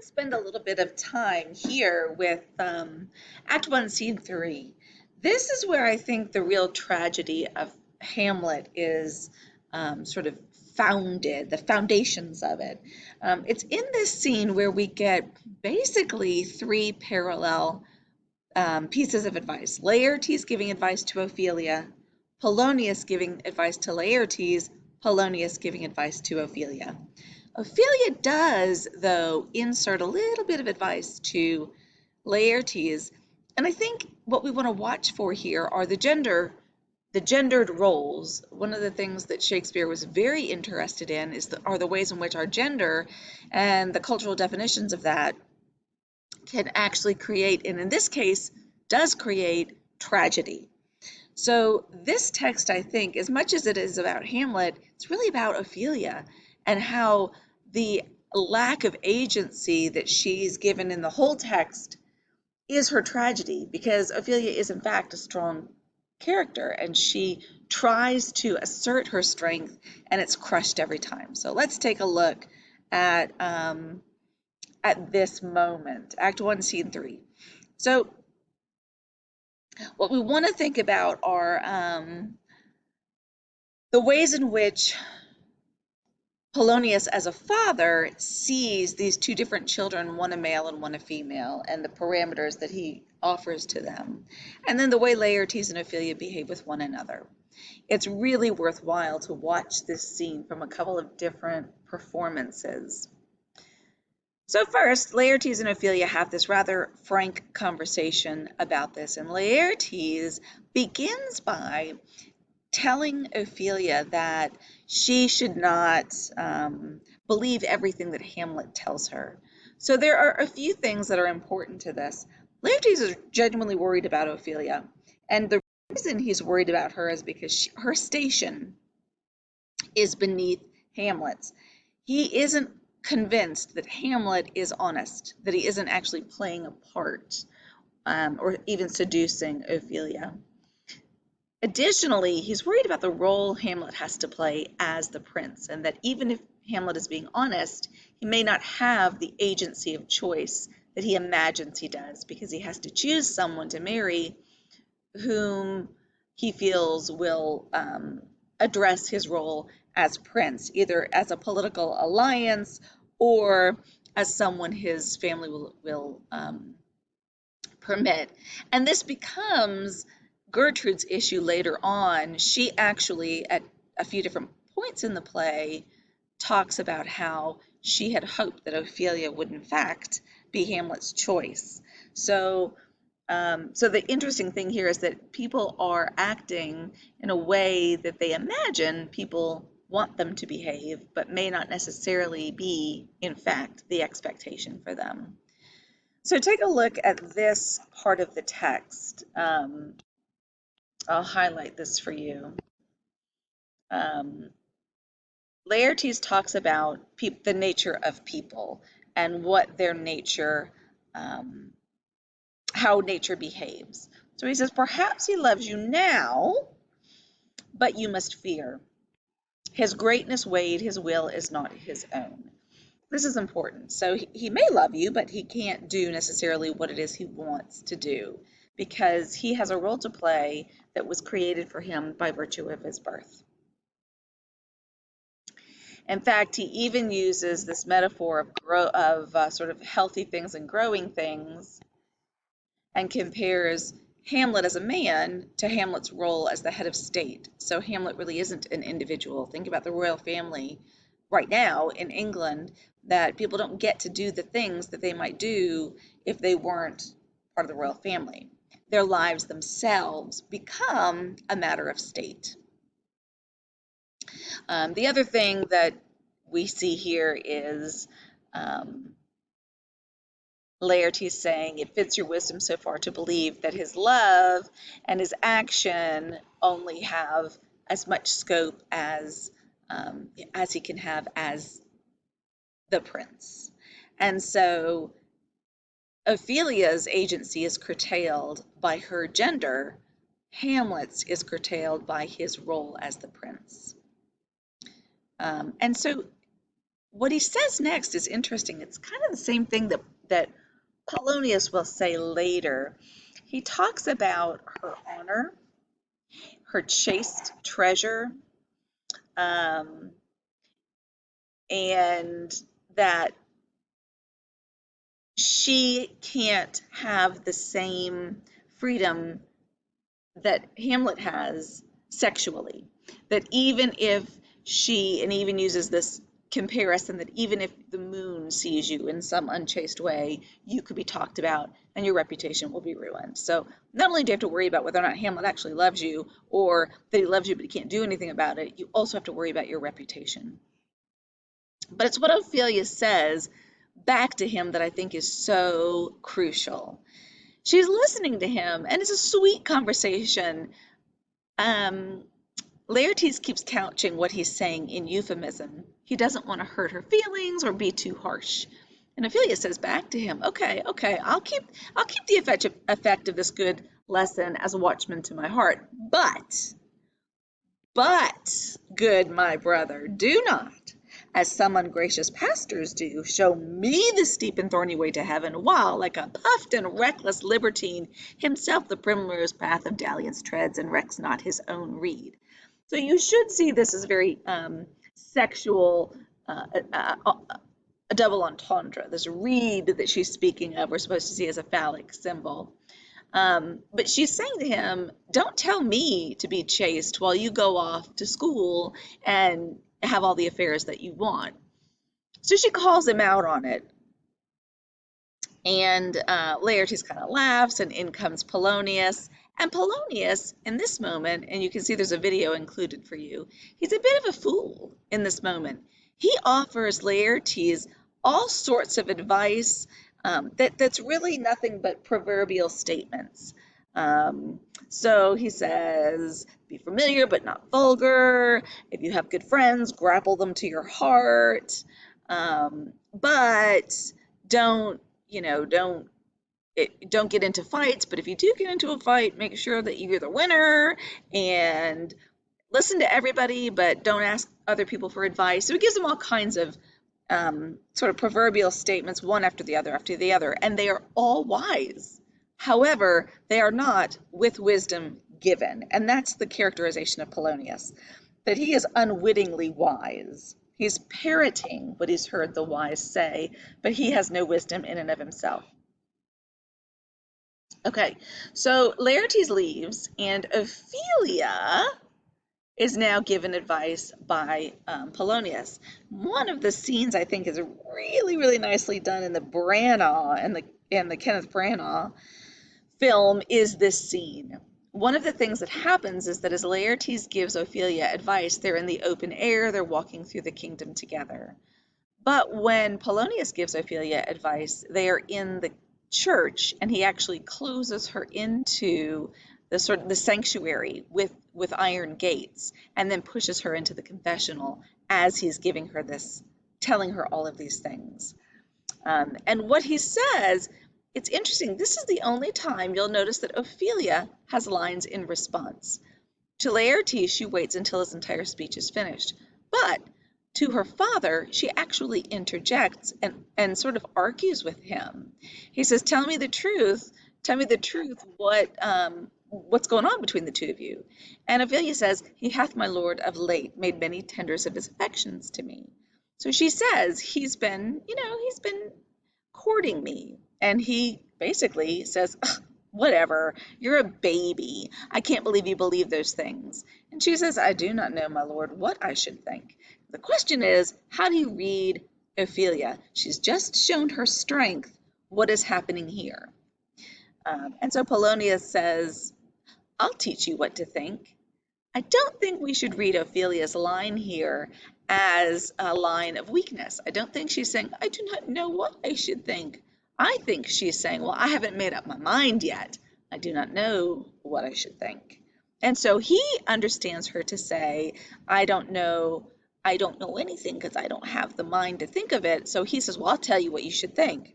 to spend a little bit of time here with Act 1, Scene 3. This is where I think the real tragedy of Hamlet is sort of founded, the foundations of it. It's in this scene where we get basically three parallel pieces of advice. Laertes giving advice to Ophelia, Polonius giving advice to Laertes, Polonius giving advice to Ophelia. Ophelia does, though, insert a little bit of advice to Laertes, and I think what we want to watch for here are the gendered roles. One of the things that Shakespeare was very interested in are the ways in which our gender and the cultural definitions of that can actually create, and in this case, does create tragedy. So this text, I think, as much as it is about Hamlet, it's really about Ophelia and how the lack of agency that she's given in the whole text is her tragedy, because Ophelia is in fact a strong character and she tries to assert her strength and it's crushed every time. So let's take a look at this moment, Act 1, Scene 3. So what we want to think about are the ways in which Polonius, as a father, sees these two different children, one a male and one a female, and the parameters that he offers to them, and then the way Laertes and Ophelia behave with one another. It's really worthwhile to watch this scene from a couple of different performances. So first, Laertes and Ophelia have this rather frank conversation about this, and Laertes begins by telling Ophelia that she should not believe everything that Hamlet tells her. So there are a few things that are important to this. Laertes is genuinely worried about Ophelia, and the reason he's worried about her is because her station is beneath Hamlet's. He isn't convinced that Hamlet is honest, that he isn't actually playing a part or even seducing Ophelia. Additionally, he's worried about the role Hamlet has to play as the prince, and that even if Hamlet is being honest, he may not have the agency of choice that he imagines he does, because he has to choose someone to marry whom he feels will address his role as prince, either as a political alliance or as someone his family will permit. And this becomes Gertrude's issue later on. She actually, at a few different points in the play, talks about how she had hoped that Ophelia would in fact be Hamlet's choice. So the interesting thing here is that people are acting in a way that they imagine people want them to behave, but may not necessarily be, in fact, the expectation for them. So take a look at this part of the text. I'll highlight this for you. Laertes talks about the nature of people and what their nature, how nature behaves. So he says, perhaps he loves you now, but you must fear. His greatness weighed, his will is not his own. This is important. So he may love you, but he can't do necessarily what it is he wants to do, because he has a role to play that was created for him by virtue of his birth. In fact, he even uses this metaphor of sort of healthy things and growing things, and compares Hamlet as a man to Hamlet's role as the head of state. So Hamlet really isn't an individual. Think about the royal family right now in England, that people don't get to do the things that they might do if they weren't part of the royal family. Their lives themselves become a matter of state. The other thing that we see here is Laertes saying, it fits your wisdom so far to believe that his love and his action only have as much scope as he can have as the prince. And so Ophelia's agency is curtailed by her gender. Hamlet's is curtailed by his role as the prince. And so what he says next is interesting. It's kind of the same thing that Polonius will say later. He talks about her honor, her chaste treasure, um, and that she can't have the same freedom that Hamlet has sexually. That even if she, and even uses this comparison, that even if the moon sees you in some unchaste way, you could be talked about and your reputation will be ruined. So not only do you have to worry about whether or not Hamlet actually loves you, or that he loves you but he can't do anything about it, you also have to worry about your reputation. But it's what Ophelia says back to him that I think is so crucial. She's listening to him, and it's a sweet conversation. Um, Laertes keeps couching what he's saying in euphemism. He doesn't want to hurt her feelings or be too harsh. And Ophelia says back to him, "Okay, okay, I'll keep the effect of this good lesson as a watchman to my heart. But, good my brother, do not, as some ungracious pastors do, show me the steep and thorny way to heaven, while, like a puffed and reckless libertine, himself the primrose path of dalliance treads, and recks not his own reed." So you should see this as very sexual, a double entendre. This reed that she's speaking of, we're supposed to see as a phallic symbol. But she's saying to him, don't tell me to be chaste while you go off to school and have all the affairs that you want. So she calls him out on it. And Laertes kind of laughs, and in comes Polonius. And Polonius, in this moment, and you can see there's a video included for you, he's a bit of a fool in this moment. He offers Laertes all sorts of advice that's really nothing but proverbial statements. So he says, be familiar but not vulgar. If you have good friends, grapple them to your heart. But don't, don't get into fights, but if you do get into a fight, make sure that you're the winner and listen to everybody, but don't ask other people for advice. So he gives them all kinds of sort of proverbial statements, one after the other, and they are all wise. However, they are not with wisdom given, and that's the characterization of Polonius, that he is unwittingly wise. He's parroting what he's heard the wise say, but he has no wisdom in and of himself. Okay, so Laertes leaves, and Ophelia is now given advice by Polonius. One of the scenes I think is really, really nicely done in the Branagh and the Kenneth Branagh film is this scene. One of the things that happens is that as Laertes gives Ophelia advice, they're in the open air, they're walking through the kingdom together. But when Polonius gives Ophelia advice, they are in the church, and he actually closes her into the sanctuary with iron gates, and then pushes her into the confessional as he's giving her this, telling her all of these things. And what he says, it's interesting. This is the only time you'll notice that Ophelia has lines in response. To Laertes, she waits until his entire speech is finished. But to her father, she actually interjects and sort of argues with him. He says, tell me the truth, what's going on between the two of you? And Ophelia says, he hath, my lord, of late made many tenders of his affections to me. So she says, he's been courting me. And he basically says, whatever, you're a baby. I can't believe you believe those things. And she says, I do not know, my lord, what I should think. The question is, how do you read Ophelia? She's just shown her strength. What is happening here? And so Polonius says, I'll teach you what to think. I don't think we should read Ophelia's line here as a line of weakness. I don't think she's saying, I do not know what I should think. I think she's saying, well, I haven't made up my mind yet. I do not know what I should think. And so he understands her to say, I don't know anything because I don't have the mind to think of it. So he says, well, I'll tell you what you should think.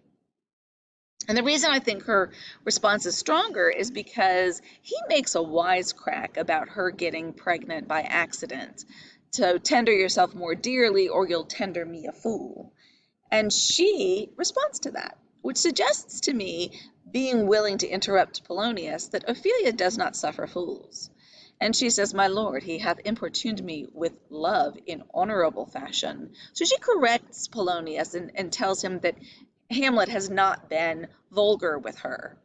And the reason I think her response is stronger is because he makes a wisecrack about her getting pregnant by accident So tender yourself more dearly, or you'll tender me a fool. And she responds to that, which suggests to me, being willing to interrupt Polonius, that Ophelia does not suffer fools. And she says, "My lord, he hath importuned me with love in honorable fashion." So she corrects Polonius and tells him that Hamlet has not been vulgar with her.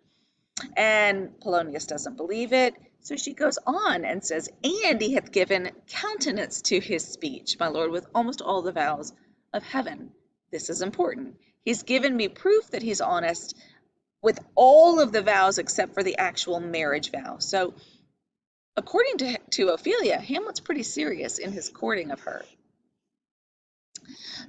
And Polonius doesn't believe it. So she goes on and says, "And he hath given countenance to his speech, my lord, with almost all the vows of heaven." This is important. He's given me proof that he's honest with all of the vows except for the actual marriage vow. So according to Ophelia, Hamlet's pretty serious in his courting of her.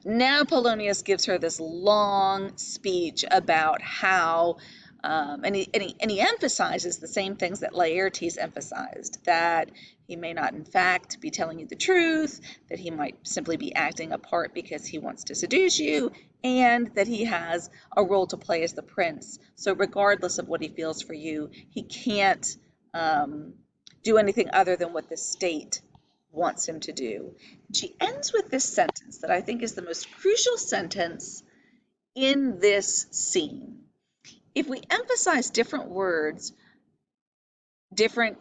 Now Polonius gives her this long speech about how, and he emphasizes the same things that Laertes emphasized, that he may not in fact be telling you the truth, that he might simply be acting a part because he wants to seduce you, and that he has a role to play as the prince. So regardless of what he feels for you, he can't do anything other than what the state wants him to do. She ends with this sentence that I think is the most crucial sentence in this scene. If we emphasize different words, different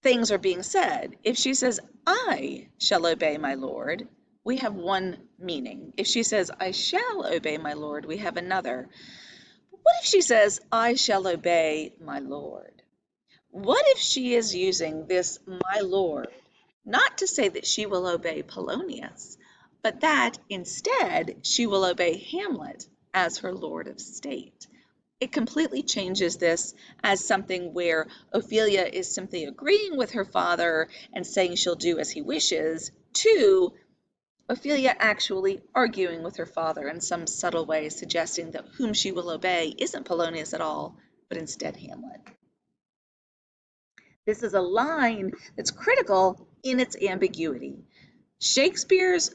things are being said. If she says, "I shall obey my lord," we have one meaning. If she says, "I shall obey my lord," we have another. But what if she says, "I shall obey my lord"? What if she is using this "my lord" not to say that she will obey Polonius, but that instead she will obey Hamlet as her lord of state? It completely changes this as something where Ophelia is simply agreeing with her father and saying she'll do as he wishes, to Ophelia actually arguing with her father in some subtle way, suggesting that whom she will obey isn't Polonius at all, but instead Hamlet. This is a line that's critical in its ambiguity. Shakespeare's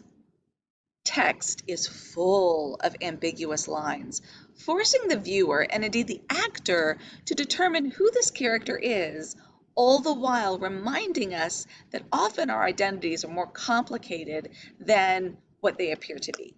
text is full of ambiguous lines, forcing the viewer and indeed the actor to determine who this character is, all the while reminding us that often our identities are more complicated than what they appear to be.